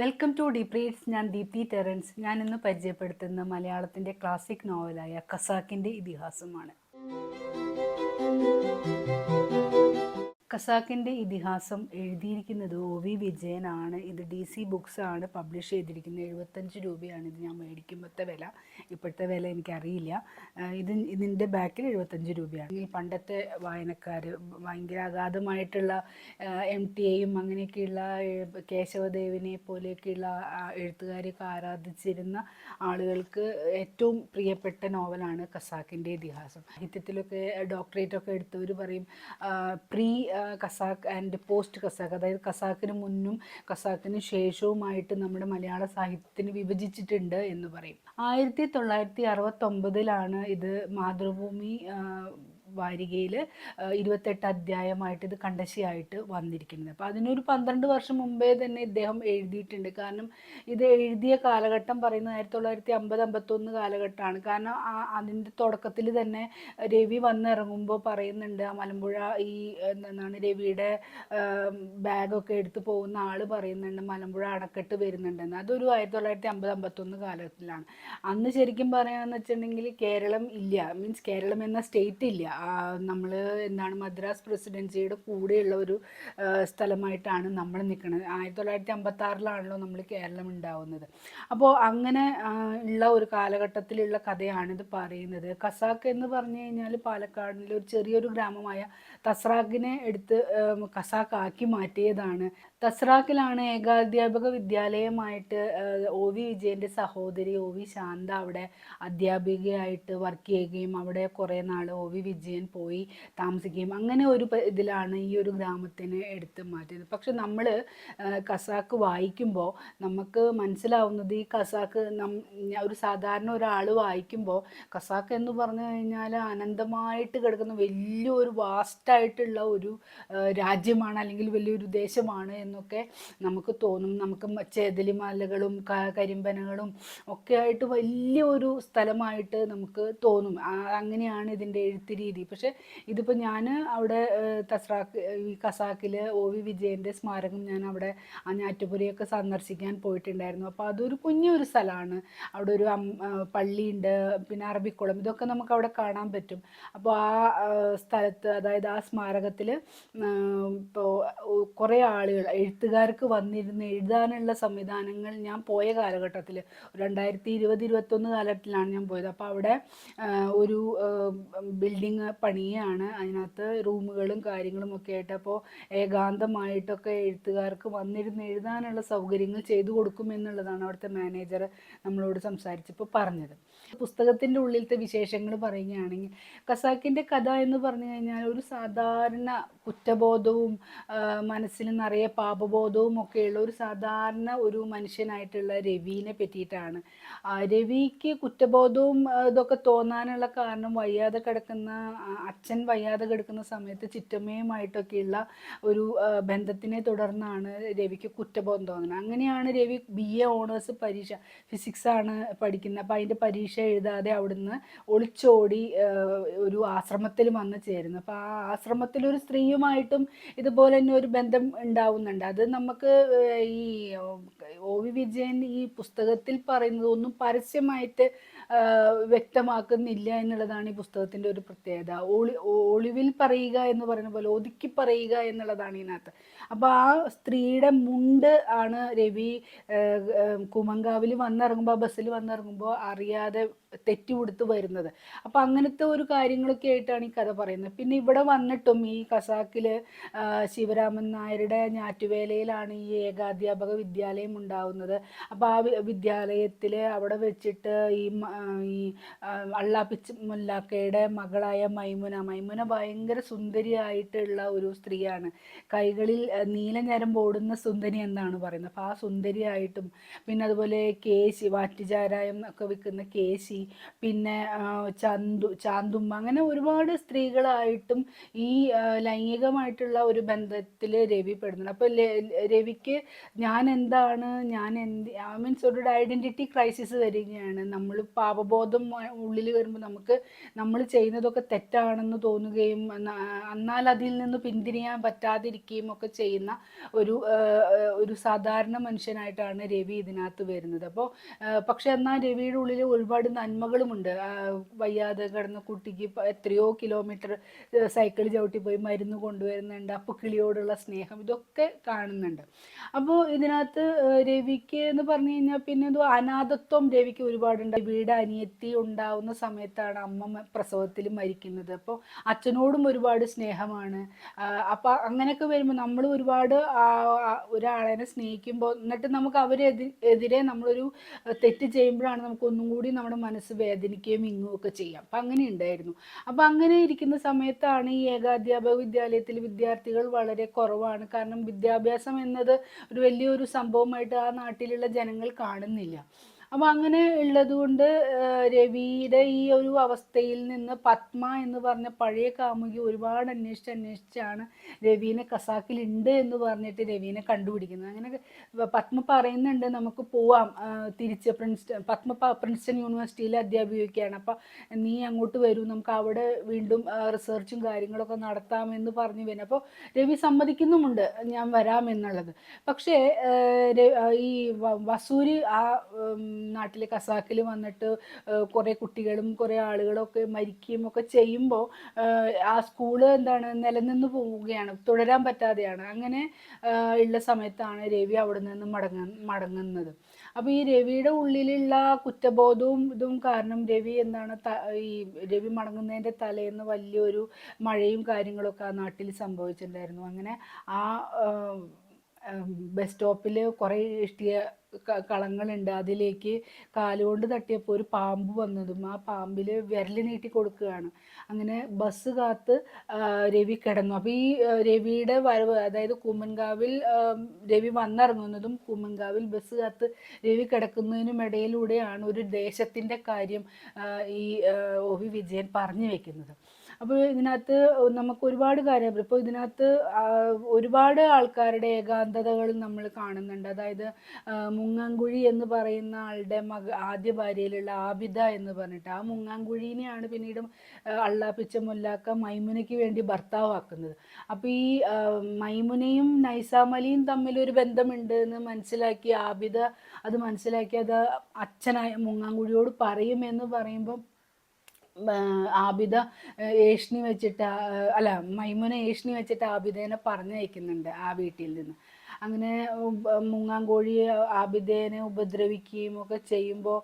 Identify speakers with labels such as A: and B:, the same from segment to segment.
A: Welcome to deep reads. ഞാൻ Deepthi Terence. ഞാൻ ഇന്ന് പരിചയപ്പെടുത്തുന്ന മലയാളത്തിൻ്റെ ക്ലാസിക് നോവലായ ഖസാക്കിൻ്റെ ഇതിഹാസമാണ്. ഖസാക്കിൻ്റെ ഇതിഹാസം എഴുതിയിരിക്കുന്നത് ഒ.വി. വിജയനാണ്. ഇത് DC ബുക്സ് ആണ് പബ്ലിഷ് ചെയ്തിരിക്കുന്നത്. 75 രൂപയാണ് ഇത് ഞാൻ മേടിക്കുമ്പോഴത്തെ വില. ഇപ്പോഴത്തെ വില എനിക്കറിയില്ല. ഇതിൻ്റെ ബാക്കിൽ 75 രൂപയാണ്. ഈ പണ്ടത്തെ വായനക്കാർ ഭയങ്കര അഗാധമായിട്ടുള്ള MTAയും അങ്ങനെയൊക്കെയുള്ള കേശവദേവിനെ പോലെയൊക്കെയുള്ള എഴുത്തുകാരെയൊക്കെ ആരാധിച്ചിരുന്ന ആളുകൾക്ക് ഏറ്റവും പ്രിയപ്പെട്ട നോവലാണ് ഖസാക്കിൻ്റെ ഇതിഹാസം. സാഹിത്യത്തിലൊക്കെ ഡോക്ടറേറ്റൊക്കെ എടുത്തവർ പറയും pre Khasak and post Khasak, അതായത് ഖസാക്കിന് മുന്നും ഖസാക്കിന് ശേഷവുമായിട്ട് നമ്മുടെ മലയാള സാഹിത്യത്തിന് വിഭജിച്ചിട്ടുണ്ട് എന്ന് പറയും. 1969 ഇത് മാതൃഭൂമി വാരികയിൽ 28 അധ്യായമായിട്ട് ഇത് കണ്ടശിയായിട്ട് വന്നിരിക്കുന്നത്. അപ്പോൾ അതിനൊരു 12 വർഷം മുമ്പേ തന്നെ ഇദ്ദേഹം എഴുതിയിട്ടുണ്ട്. കാരണം ഇത് എഴുതിയ കാലഘട്ടം പറയുന്നത് 1950-51 കാലഘട്ടമാണ്. കാരണം അതിൻ്റെ തുടക്കത്തിൽ തന്നെ രവി വന്നിറങ്ങുമ്പോൾ പറയുന്നുണ്ട്, ആ മലമ്പുഴ ഈ എന്താണ് രവിയുടെ ബാഗൊക്കെ എടുത്ത് പോകുന്ന ആൾ പറയുന്നുണ്ട് മലമ്പുഴ അണക്കെട്ട് വരുന്നുണ്ടെന്ന്. അതൊരു 1950-51 കാലത്തിലാണ്. അന്ന് ശരിക്കും പറയാമെന്ന് വെച്ചിട്ടുണ്ടെങ്കിൽ കേരളം ഇല്ല, മീൻസ് കേരളം എന്ന സ്റ്റേറ്റ് ഇല്ല. നമ്മൾ എന്താണ് മദ്രാസ് പ്രസിഡൻസിയുടെ കൂടെയുള്ള ഒരു സ്ഥലമായിട്ടാണ് നമ്മൾ നിൽക്കുന്നത്. 1956 നമ്മൾ കേരളം ഉണ്ടാവുന്നത്. അപ്പോൾ അങ്ങനെ ഉള്ള ഒരു കാലഘട്ടത്തിലുള്ള കഥയാണിത് പറയുന്നത്. ഖസാക്ക് എന്ന് പറഞ്ഞു കഴിഞ്ഞാൽ പാലക്കാടിലെ ഒരു ചെറിയൊരു ഗ്രാമമായ തസ്രാക്കിനെ എടുത്ത് ഖസാക്കാക്കി മാറ്റിയതാണ്. തസ്രാക്കിലാണ് ഏകാധ്യാപക വിദ്യാലയമായിട്ട് ഒ.വി. വിജയൻ്റെ സഹോദരി ഒ.വി. ശാന്ത അവിടെ അധ്യാപികയായിട്ട് വർക്ക് ചെയ്യുകയും അവിടെ കുറേ നാൾ ഒ.വി. വിജയൻ പോയി താമസിക്കുകയും അങ്ങനെ ഒരു ഇതിലാണ് ഈ ഒരു ഗ്രാമത്തിനെ എടുത്ത് മാറ്റിയത്. പക്ഷെ നമ്മൾ ഖസാക്ക് വായിക്കുമ്പോൾ നമുക്ക് മനസ്സിലാവുന്നത് ഈ ഖസാക്ക് ഒരു സാധാരണ ഒരാൾ വായിക്കുമ്പോൾ ഖസാക്ക് എന്ന് പറഞ്ഞു കഴിഞ്ഞാൽ അനന്തമായിട്ട് കിടക്കുന്ന വലിയൊരു വാസ്റ്റായിട്ടുള്ള ഒരു രാജ്യമാണ്, അല്ലെങ്കിൽ വലിയൊരു ദേശമാണ് എന്നൊക്കെ നമുക്ക് തോന്നും. നമുക്ക് ചേതലിമലകളും കരിമ്പനകളും ഒക്കെ ആയിട്ട് വലിയൊരു സ്ഥലമായിട്ട് നമുക്ക് തോന്നും. അങ്ങനെയാണ് ഇതിൻ്റെ എഴുത്ത് രീതി. പക്ഷെ ഇതിപ്പോൾ ഞാൻ അവിടെ ഈ ഖസാക്കിൽ ഒ.വി. വിജയൻ്റെ സ്മാരകം ഞാൻ അവിടെ ഞാറ്റുപുരയൊക്കെ സന്ദർശിക്കാൻ പോയിട്ടുണ്ടായിരുന്നു. അപ്പോൾ അതൊരു കുഞ്ഞൊരു സ്ഥലമാണ്. അവിടെ ഒരു പള്ളിയുണ്ട്, പിന്നെ അറബിക്കുളം, ഇതൊക്കെ നമുക്ക് അവിടെ കാണാൻ പറ്റും. അപ്പോൾ ആ സ്ഥലത്ത്, അതായത് ആ സ്മാരകത്തിൽ ഇപ്പോൾ കുറേ ആളുകൾ എഴുത്തുകാർക്ക് വന്നിരുന്ന് എഴുതാനുള്ള സംവിധാനങ്ങൾ ഞാൻ പോയ കാലഘട്ടത്തിൽ 2020-21 കാലഘട്ടത്തിലാണ് ഞാൻ പോയത്. അപ്പോൾ അവിടെ ഒരു ബിൽഡിങ് പണിയാണ്, അതിനകത്ത് റൂമുകളും കാര്യങ്ങളും ഒക്കെ ആയിട്ട്. അപ്പോൾ ഏകാന്തമായിട്ടൊക്കെ എഴുത്തുകാർക്ക് വന്നിരുന്ന് എഴുതാനുള്ള സൗകര്യങ്ങൾ ചെയ്തു കൊടുക്കുമെന്നുള്ളതാണ് അവിടുത്തെ മാനേജർ നമ്മളോട് സംസാരിച്ചപ്പോൾ പറഞ്ഞത്. പുസ്തകത്തിൻ്റെ ഉള്ളിലത്തെ വിശേഷങ്ങൾ പറയുകയാണെങ്കിൽ ഖസാക്കിൻ്റെ കഥ എന്ന് പറഞ്ഞു കഴിഞ്ഞാൽ ഒരു സാധാരണ കുറ്റബോധവും മനസ്സിൽ നിറയെ പാപബോധവും ഒക്കെയുള്ള ഒരു സാധാരണ ഒരു മനുഷ്യനായിട്ടുള്ള രവിനെ പറ്റിയിട്ടാണ്. രവിക്ക് കുറ്റബോധവും ഇതൊക്കെ തോന്നാനുള്ള കാരണം വയ്യാതെ കിടക്കുന്ന അച്ഛൻ വയ്യാതെ കിടക്കുന്ന സമയത്ത് ചിറ്റമ്മയുമായിട്ടൊക്കെയുള്ള ഒരു ബന്ധത്തിനെ തുടർന്നാണ് രവിക്ക് കുറ്റബോധം തോന്നുന്നത്. അങ്ങനെയാണ് രവി BA ഓണേഴ്സ് പരീക്ഷ ഫിസിക്സാണ് പഠിക്കുന്നത്. അപ്പോൾ അതിൻ്റെ പരീക്ഷ എഴുതാതെ അവിടുന്ന് ഒളിച്ചോടി ഒരു ആശ്രമത്തിൽ വന്ന് ചേരുന്നു. അപ്പോൾ ആ ആശ്രമത്തിലൊരു സ്ത്രീയുമായിട്ടും ഇതുപോലെ തന്നെ ഒരു ബന്ധം ഉണ്ടാവുന്നുണ്ട്. അത് നമുക്ക് ഈ ഒ.വി. വിജയൻ ഈ പുസ്തകത്തിൽ പറയുന്നത് ഒന്നും പരസ്യമായിട്ട് വ്യക്തമാക്കുന്നില്ല എന്നുള്ളതാണ് ഈ പുസ്തകത്തിൻ്റെ ഒരു പ്രത്യേകത. ഒളിവിൽ പറയുക എന്ന് പറയുന്ന പോലെ ഒതുക്കി പറയുക എന്നുള്ളതാണ് ഇതിനകത്ത്. അപ്പോൾ ആ സ്ത്രീയുടെ മുണ്ട് ആണ് രവി കുമങ്കാവിൽ വന്നിറങ്ങുമ്പോൾ, ബസ്സിൽ വന്നിറങ്ങുമ്പോൾ അറിയാതെ തെറ്റുകൊടുത്ത് വരുന്നത്. അപ്പോൾ അങ്ങനത്തെ ഒരു കാര്യങ്ങളൊക്കെ ആയിട്ടാണ് ഈ കഥ പറയുന്നത്. പിന്നെ ഇവിടെ വന്നിട്ടും ഈ ഖസാക്കിൽ ശിവരാമൻ നായരുടെ ഞാറ്റുവേലയിലാണ് ഈ ഏകാധ്യാപക വിദ്യാലയം ഉണ്ടാവുന്നത്. അപ്പോൾ ആ വിദ്യാലയത്തിൽ അവിടെ വെച്ചിട്ട് ഈ അള്ളാപ്പിച്ച് മുല്ലാക്കയുടെ മകളായ മൈമുന ഭയങ്കര സുന്ദരിയായിട്ടുള്ള ഒരു സ്ത്രീയാണ്. കൈകളിൽ നീല ഞരമ്പ് ഓടുന്ന സുന്ദരി എന്നാണ് പറയുന്നത്. അപ്പോൾ ആ സുന്ദരിയായിട്ടും, പിന്നെ അതുപോലെ കേശി, വാറ്റുചാരായം ഒക്കെ വിൽക്കുന്ന കേശി, പിന്നെ ചാന്തുമ്മ, അങ്ങനെ ഒരുപാട് സ്ത്രീകളായിട്ടും ഈ ലൈംഗികമായിട്ടുള്ള ഒരു ബന്ധത്തിൽ രവി പെടുന്നുണ്ട്. അപ്പോൾ രവിക്ക് ഞാൻ എന്താണ്, ഞാൻ ഞാൻ മീൻസ് ഒരു ഐഡൻറ്റിറ്റി ക്രൈസിസ് വരികയാണ്. നമ്മൾ പാപബോധം ഉള്ളിൽ വരുമ്പോൾ നമുക്ക് നമ്മൾ ചെയ്യുന്നതൊക്കെ തെറ്റാണെന്ന് തോന്നുകയും എന്നാൽ അതിൽ നിന്ന് പിന്തിരിയാൻ പറ്റാതിരിക്കുകയും ഒക്കെ ചെയ്യുന്ന ഒരു സാധാരണ മനുഷ്യനായിട്ടാണ് രവി ഇതിനകത്ത് വരുന്നത്. അപ്പോൾ പക്ഷെ എന്നാൽ രവിയുടെ ഉള്ളിൽ ഒരുപാട് നന്മകളുമുണ്ട്. വയ്യാതെ കിടന്ന കുട്ടിക്ക് എത്രയോ കിലോമീറ്റർ സൈക്കിൾ ചവിട്ടി പോയി മരുന്ന് കൊണ്ടുവരുന്നുണ്ട്, അപ്പോൾ കിളിയോടുള്ള സ്നേഹം, ഇതൊക്കെ കാണുന്നുണ്ട്. അപ്പോൾ ഇതിനകത്ത് രവിക്ക് എന്ന് പറഞ്ഞു കഴിഞ്ഞാൽ പിന്നെ എന്തോ അനാഥത്വം രവിക്ക് ഒരുപാടുണ്ട്. രവിയുടെ അനിയത്തി ഉണ്ടാവുന്ന സമയത്താണ് അമ്മ പ്രസവത്തിൽ മരിക്കുന്നത്. അപ്പോൾ അച്ഛനോടും ഒരുപാട് സ്നേഹമാണ്. അപ്പോൾ അങ്ങനെയൊക്കെ വരുമ്പോൾ നമ്മൾ ഒരുപാട് ഒരാളെ സ്നേഹിക്കുമ്പോൾ എന്നിട്ട് നമുക്ക് അവരെതിരെ നമ്മളൊരു തെറ്റ് ചെയ്യുമ്പോഴാണ് നമുക്ക് ഒന്നും കൂടി നമ്മുടെ മനസ്സ് വേദനിക്കുകയും ഇങ്ങുകയൊക്കെ ചെയ്യാം. അപ്പം അങ്ങനെ ഉണ്ടായിരുന്നു. അപ്പം അങ്ങനെ ഇരിക്കുന്ന സമയത്താണ് ഈ ഏകാധ്യാപക വിദ്യാലയത്തിൽ വിദ്യാർത്ഥികൾ വളരെ കുറവാണ്. കാരണം വിദ്യാഭ്യാസം എന്നത് ഒരു വലിയൊരു സംഭവമായിട്ട് ആ നാട്ടിലുള്ള ജനങ്ങൾ കാണുന്നില്ല. അപ്പം അങ്ങനെ ഉള്ളത് കൊണ്ട് രവിയുടെ ഈ ഒരു അവസ്ഥയിൽ നിന്ന് പത്മ എന്ന് പറഞ്ഞ പഴയ കാമുകി ഒരുപാട് അന്വേഷിച്ചാണ് രവീനെ ഖസാക്കിലുണ്ട് എന്ന് പറഞ്ഞിട്ട് രവീനെ കണ്ടുപിടിക്കുന്നത്. അങ്ങനെ പത്മ പറയുന്നുണ്ട് നമുക്ക് പോവാം തിരിച്ച് പത്മ പ്രിൻസ്റ്റൺ യൂണിവേഴ്സിറ്റിയിൽ അധ്യാപികയൊക്കെയാണ്, അപ്പം നീ അങ്ങോട്ട് വരൂ, നമുക്ക് അവിടെ വീണ്ടും റിസർച്ചും കാര്യങ്ങളൊക്കെ നടത്താമെന്ന് പറഞ്ഞു വരുന്നത്. അപ്പോൾ രവി സമ്മതിക്കുന്നുമുണ്ട് ഞാൻ വരാമെന്നുള്ളത്. പക്ഷേ ഈ വസൂരി ആ നാട്ടിലെ ഖസാക്കിൽ വന്നിട്ട് കുറേ കുട്ടികളും കുറേ ആളുകളൊക്കെ മരിക്കുകയും ഒക്കെ ചെയ്യുമ്പോൾ ആ സ്കൂള് നിലനിന്ന് പോവുകയാണ്, തുടരാൻ പറ്റാതെയാണ്. അങ്ങനെ ഉള്ള സമയത്താണ് രവി അവിടെ നിന്ന് മടങ്ങുന്നത്. അപ്പോൾ ഈ രവിയുടെ ഉള്ളിലുള്ള കുറ്റബോധവും ഇതും കാരണം ഈ രവി മടങ്ങുന്നതിൻ്റെ തലേന്ന് വലിയൊരു മഴയും കാര്യങ്ങളൊക്കെ ആ നാട്ടിൽ സംഭവിച്ചിട്ടുണ്ടായിരുന്നു. അങ്ങനെ ആ ബസ് സ്റ്റോപ്പിൽ കുറേ ഇഷ്ടിക കളങ്ങളുണ്ട്, അതിലേക്ക് കാലുകൊണ്ട് തട്ടിയപ്പോൾ ഒരു പാമ്പ് വന്നതും ആ പാമ്പിൽ വിരൽ നീട്ടി കൊടുക്കുകയാണ്. അങ്ങനെ ബസ് കാത്ത് രവി കിടന്നു. അപ്പോൾ ഈ രവിയുടെ വരവ്, അതായത് കൂമൻകാവിൽ രവി വന്നിറങ്ങുന്നതും കൂമൻകാവിൽ ബസ് കാത്ത് രവി കിടക്കുന്നതിനും ഇടയിലൂടെയാണ് ഒരു ദേശത്തിൻ്റെ കാര്യം ഈ OV വിജയൻ പറഞ്ഞു വെക്കുന്നത്. അപ്പോൾ ഇതിനകത്ത് നമുക്ക് ഒരുപാട് കാര്യം, ഇപ്പോൾ ഇതിനകത്ത് ഒരുപാട് ആൾക്കാരുടെ ഏകാന്തതകൾ നമ്മൾ കാണുന്നുണ്ട്. അതായത് മുങ്ങാങ്കുഴി എന്ന് പറയുന്ന ആളുടെ ആദ്യ ഭാര്യയിലുള്ള ആബിദ എന്ന് പറഞ്ഞിട്ട്, ആ മുങ്ങാങ്കുഴീനെയാണ് പിന്നീട് അള്ളാപ്പിച്ച മുല്ലാക്ക മൈമുനയ്ക്ക് വേണ്ടി ഭർത്താവാക്കുന്നത്. അപ്പോൾ ഈ മൈമുനയും നൈസാം അലിയും തമ്മിലൊരു ബന്ധമുണ്ട് എന്ന് മനസ്സിലാക്കി ആബിദ അത് മനസ്സിലാക്കി അത് അച്ഛനായ മുങ്ങാങ്കുഴിയോട് പറയുമെന്ന് പറയുമ്പോൾ ആബിദ ഏഷ്ണി വെച്ചിട്ട് മൈമുന ഏഷ്ണി വെച്ചിട്ട് ആബിദേനെ പറഞ്ഞയക്കുന്നുണ്ട് ആ വീട്ടിൽ നിന്ന്. അങ്ങനെ മുങ്ങാങ്കോഴി ആബിദേനെ ഉപദ്രവിക്കുകയും ഒക്കെ ചെയ്യുമ്പോൾ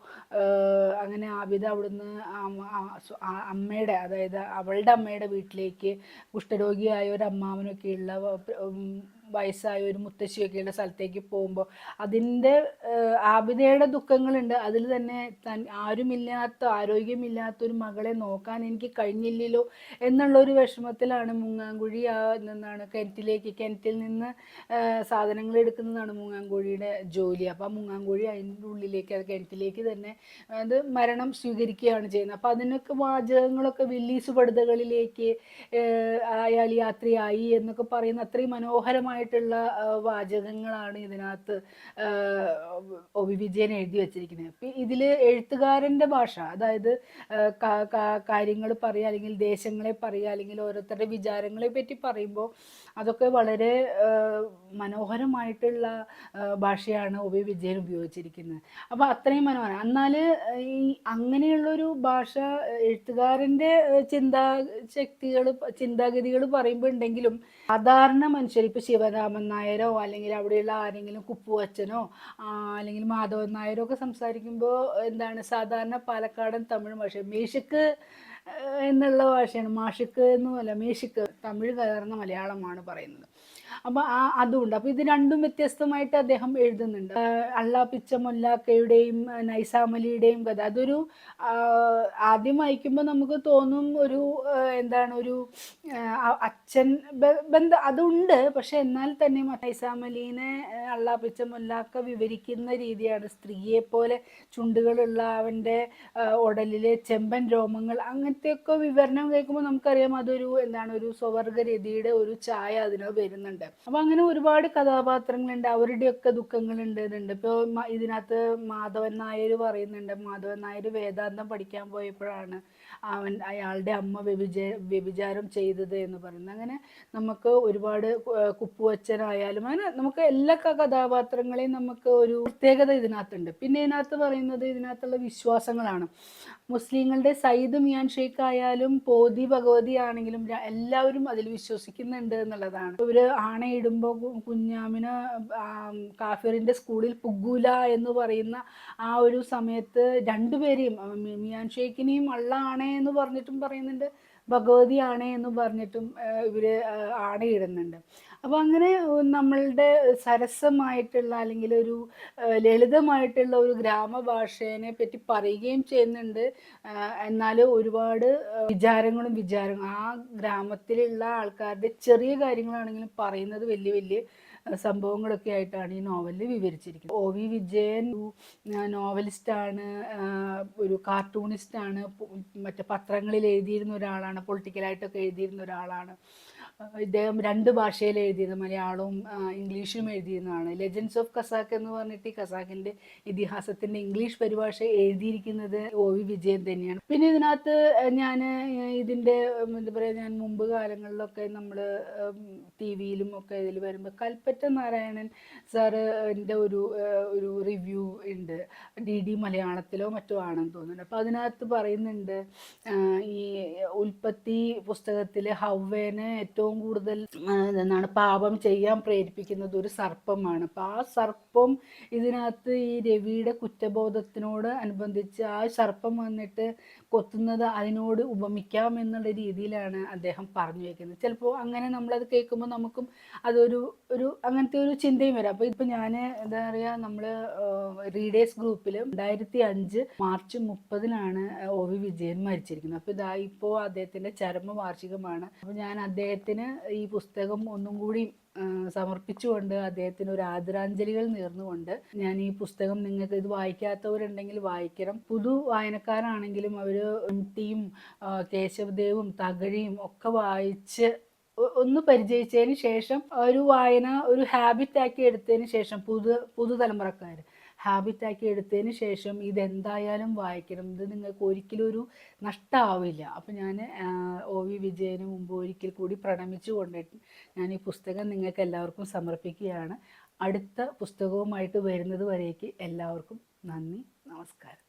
A: അങ്ങനെ ആബിദ അവിടുന്ന് അമ്മയുടെ, അതായത് അവളുടെ അമ്മയുടെ വീട്ടിലേക്ക് കുഷ്ഠരോഗിയായ ഒരു അമ്മാവനൊക്കെയുള്ള വയസ്സായ ഒരു മുത്തശ്ശിയൊക്കെയുള്ള സ്ഥലത്തേക്ക് പോകുമ്പോൾ അതിൻ്റെ ആബിദയുടെ ദുഃഖങ്ങളുണ്ട്. അതിൽ തന്നെ ആരോഗ്യമില്ലാത്തൊരു മകളെ നോക്കാൻ എനിക്ക് കഴിഞ്ഞില്ലല്ലോ എന്നുള്ളൊരു വിഷമത്തിലാണ് മുങ്ങാങ്കുഴി കിണറ്റിൽ നിന്ന് സാധനങ്ങൾ എടുക്കുന്നതാണ് മുങ്ങാങ്കുഴിയുടെ ജോലി. അപ്പോൾ മുങ്ങാങ്കുഴി അതിൻ്റെ ഉള്ളിലേക്ക്, അത് കിണറ്റിലേക്ക് തന്നെ അത് മരണം സ്വീകരിക്കുകയാണ് ചെയ്യുന്നത്. അപ്പോൾ അതിനൊക്കെ വാചകങ്ങളൊക്കെ വില്ലീസ് പടുതകളിലേക്ക് അയാൾ യാത്രയായി എന്നൊക്കെ പറയുന്ന അത്രയും മനോഹരമായിട്ടുള്ള വാചകങ്ങളാണ് ഇതിനകത്ത് OV വിജയൻ എഴുതി വച്ചിരിക്കുന്നത്. ഇതിൽ എഴുത്തുകാരൻ്റെ ഭാഷ, അതായത് കാര്യങ്ങൾ പറയുക, അല്ലെങ്കിൽ ദേശങ്ങളെ പറയുക, അല്ലെങ്കിൽ ഓരോരുത്തരുടെ വിചാരങ്ങളെ പറ്റി പറയുമ്പോൾ അതൊക്കെ വളരെ മനോഹരമായിട്ടുള്ള ഭാഷയാണ് OV വിജയൻ ഉപയോഗിച്ചിരിക്കുന്നത്. അപ്പോൾ അത്രയും മനോഹരം. എന്നാൽ ഈ അങ്ങനെയുള്ളൊരു ഭാഷ എഴുത്തുകാരൻ്റെ ചിന്താഗതികൾ പറയുമ്പോൾ ഉണ്ടെങ്കിലും സാധാരണ മനുഷ്യർ, ഇപ്പോൾ ശിവരാമൻ നായരോ അല്ലെങ്കിൽ അവിടെയുള്ള ആരെങ്കിലും കുപ്പുവച്ചനോ അല്ലെങ്കിൽ മാധവൻ നായരോ ഒക്കെ സംസാരിക്കുമ്പോൾ സാധാരണ പാലക്കാടൻ തമിഴ് ഭാഷ മേഷിക്ക് എന്നുള്ള ഭാഷയാണ്. മാഷിക്ക് എന്നുമല്ല, മേഷിക്ക്, തമിഴ് കലർന്ന മലയാളമാണ് പറയുന്നത്. അപ്പോൾ അതുകൊണ്ട് അപ്പോൾ ഇത് രണ്ടും വ്യത്യസ്തമായിട്ട് അദ്ദേഹം എഴുതുന്നുണ്ട്. അള്ളാപ്പിച്ച മുല്ലാക്കയുടെയും നൈസാം അലിയുടെയും കഥ, അതൊരു ആദ്യം വായിക്കുമ്പോൾ നമുക്ക് തോന്നും ഒരു ഒരു അച്ഛൻ ബന്ധം അതുണ്ട്. പക്ഷെ എന്നാൽ തന്നെ നൈസാം അലീനെ അള്ളാപ്പിച്ച മുല്ലാക്ക വിവരിക്കുന്ന രീതിയാണ് സ്ത്രീയെ പോലെ ചുണ്ടുകളുള്ള അവൻ്റെ ഉടലിലെ ചെമ്പൻ രോമങ്ങൾ, അങ്ങനത്തെയൊക്കെ വിവരണം കേൾക്കുമ്പോൾ നമുക്കറിയാം അതൊരു ഒരു സ്വവർഗരതിയുടെ ഒരു ഛായ അതിന് വരുന്നുണ്ട്. അപ്പോൾ അങ്ങനെ ഒരുപാട് കഥാപാത്രങ്ങളുണ്ട്, അവരുടെയൊക്കെ ദുഃഖങ്ങളുണ്ട് ഇതുണ്ട്. ഇപ്പോൾ ഇതിനകത്ത് മാധവൻ നായർ പറയുന്നുണ്ട്, മാധവൻ നായർ വേദാന്തം പഠിക്കാൻ പോയപ്പോഴാണ് അയാളുടെ അമ്മ വ്യഭിചാരം ചെയ്തത് എന്ന് പറയുന്നത്. അങ്ങനെ നമുക്ക് ഒരുപാട് കുപ്പുവച്ചനായാലും അങ്ങനെ നമുക്ക് എല്ലാ കഥാപാത്രങ്ങളെയും നമുക്ക് ഒരു പ്രത്യേകത ഇതിനകത്തുണ്ട്. പിന്നെ ഇതിനകത്ത് പറയുന്നത് ഇതിനകത്തുള്ള വിശ്വാസങ്ങളാണ്. മുസ്ലിങ്ങളുടെ സയ്യിദ് മിയാൻ ഷെയ്ഖ് ആയാലും പോതി ഭഗവതി ആണെങ്കിലും എല്ലാവരും അതിൽ വിശ്വസിക്കുന്നുണ്ട് എന്നുള്ളതാണ്. ഇവര് ആണയിടുമ്പോൾ കുഞ്ഞാമിന് കാഫിറിന്റെ സ്കൂളിൽ പുഗൂല എന്ന് പറയുന്ന ആ ഒരു സമയത്ത് രണ്ടുപേരെയും മിയാൻ ഷെയ്ഖിനെയും അള്ള ആണേ എന്ന് പറഞ്ഞിട്ടും പറയുന്നുണ്ട്, ഭഗവതി ആണേ എന്ന് പറഞ്ഞിട്ടും ഇവര് ആണയിടുന്നുണ്ട്. അപ്പോൾ അങ്ങനെ നമ്മളുടെ സരസമായിട്ടുള്ള അല്ലെങ്കിൽ ഒരു ലളിതമായിട്ടുള്ള ഒരു ഗ്രാമഭാഷേനെ പറ്റി പറയുകയും ചെയ്യുന്നുണ്ട്. എന്നാൽ ഒരുപാട് വിചാരങ്ങളും ആ ഗ്രാമത്തിലുള്ള ആൾക്കാരുടെ ചെറിയ കാര്യങ്ങളാണെങ്കിലും പറയുന്നത് വലിയ വലിയ സംഭവങ്ങളൊക്കെ ആയിട്ടാണ് ഈ നോവലിൽ വിവരിച്ചിരിക്കുന്നത്. ഒ വി വിജയൻ നോവലിസ്റ്റാണ്, ഒരു കാർട്ടൂണിസ്റ്റാണ്, മറ്റേ പത്രങ്ങളിൽ എഴുതിയിരുന്ന ഒരാളാണ്, പൊളിറ്റിക്കലായിട്ടൊക്കെ എഴുതിയിരുന്ന ഒരാളാണ്. ഇദ്ദേഹം 2 ഭാഷയിൽ എഴുതിയത്, മലയാളവും ഇംഗ്ലീഷും എഴുതിയിരുന്നതാണ്. ലെജൻഡ്സ് ഓഫ് ഖസാക്ക് എന്ന് പറഞ്ഞിട്ട് ഈ ഖസാക്കിൻ്റെ ഇതിഹാസത്തിൻ്റെ ഇംഗ്ലീഷ് പരിഭാഷ എഴുതിയിരിക്കുന്നത് ഒ വി വിജയൻ തന്നെയാണ്. പിന്നെ ഇതിനകത്ത് ഞാൻ ഇതിൻ്റെ എന്താ പറയുക, ഞാൻ മുമ്പ് കാലങ്ങളിലൊക്കെ നമ്മൾ ടി വിയിലും ഒക്കെ ഇതിൽ വരുമ്പോൾ കൽപ്പറ്റ നാരായണൻ സാറിൻ്റെ ഒരു റിവ്യൂ ഉണ്ട്, DD മലയാളത്തിലോ മറ്റോ ആണെന്ന് തോന്നുന്നുണ്ട്. അപ്പോൾ അതിനകത്ത് പറയുന്നുണ്ട് ഈ ഉൽപ്പത്തി പുസ്തകത്തിൽ ഹവ്വേനെ ഏറ്റവും കൂടുതൽ എന്താണ് പാപം ചെയ്യാൻ പ്രേരിപ്പിക്കുന്നത് ഒരു സർപ്പമാണ്. അപ്പം ആ സർപ്പം ഇതിനകത്ത് ഈ രവിയുടെ കുറ്റബോധത്തിനോട് അനുബന്ധിച്ച് ആ സർപ്പം വന്നിട്ട് കൊത്തുന്നത് അതിനോട് ഉപമിക്കാം എന്നുള്ള രീതിയിലാണ് അദ്ദേഹം പറഞ്ഞു വയ്ക്കുന്നത്. ചിലപ്പോൾ അങ്ങനെ നമ്മളത് കേൾക്കുമ്പോൾ നമുക്കും അതൊരു അങ്ങനത്തെ ഒരു ചിന്തയും വരാം. അപ്പോൾ ഇപ്പം ഞാൻ എന്താ പറയുക, നമ്മൾ റീഡേഴ്സ് ഗ്രൂപ്പിൽ 2005 മാർച്ച് 30-നാണ് ഒ വി വിജയൻ മരിച്ചിരിക്കുന്നത്. അപ്പോൾ ഇപ്പോൾ അദ്ദേഹത്തിൻ്റെ ചരമവാർഷികമാണ്. അപ്പോൾ ഞാൻ അദ്ദേഹത്തിന് ഈ പുസ്തകം ഒന്നും കൂടി സമർപ്പിച്ചുകൊണ്ട് അദ്ദേഹത്തിന് ഒരു ആദരാഞ്ജലികൾ നേർന്നുകൊണ്ട് ഞാൻ ഈ പുസ്തകം, നിങ്ങൾക്ക് ഇത് വായിക്കാത്തവരുണ്ടെങ്കിൽ വായിക്കണം. പുതു വായനക്കാരാണെങ്കിലും അവർ ടിയും കേശവദേവും തകഴിയും ഒക്കെ വായിച്ച് ഒന്ന് പരിചയിച്ചതിന് ശേഷം ഒരു വായന ഒരു ഹാബിറ്റാക്കി എടുത്തതിന് ശേഷം പുതുതലമുറക്കാർ ഹാബിറ്റാക്കി എടുത്തതിന് ശേഷം ഇതെന്തായാലും വായിക്കണം. ഇത് നിങ്ങൾക്ക് ഒരിക്കലും ഒരു നഷ്ടമാവില്ല. അപ്പോൾ ഞാൻ ഒ വി വിജയന് മുമ്പ് ഒരിക്കൽ കൂടി പ്രണമിച്ചുകൊണ്ടിട്ട് ഞാൻ ഈ പുസ്തകം നിങ്ങൾക്ക് എല്ലാവർക്കും സമർപ്പിക്കുകയാണ്. അടുത്ത പുസ്തകവുമായിട്ട് വരുന്നത് വരേക്ക് എല്ലാവർക്കും നന്ദി, നമസ്കാരം.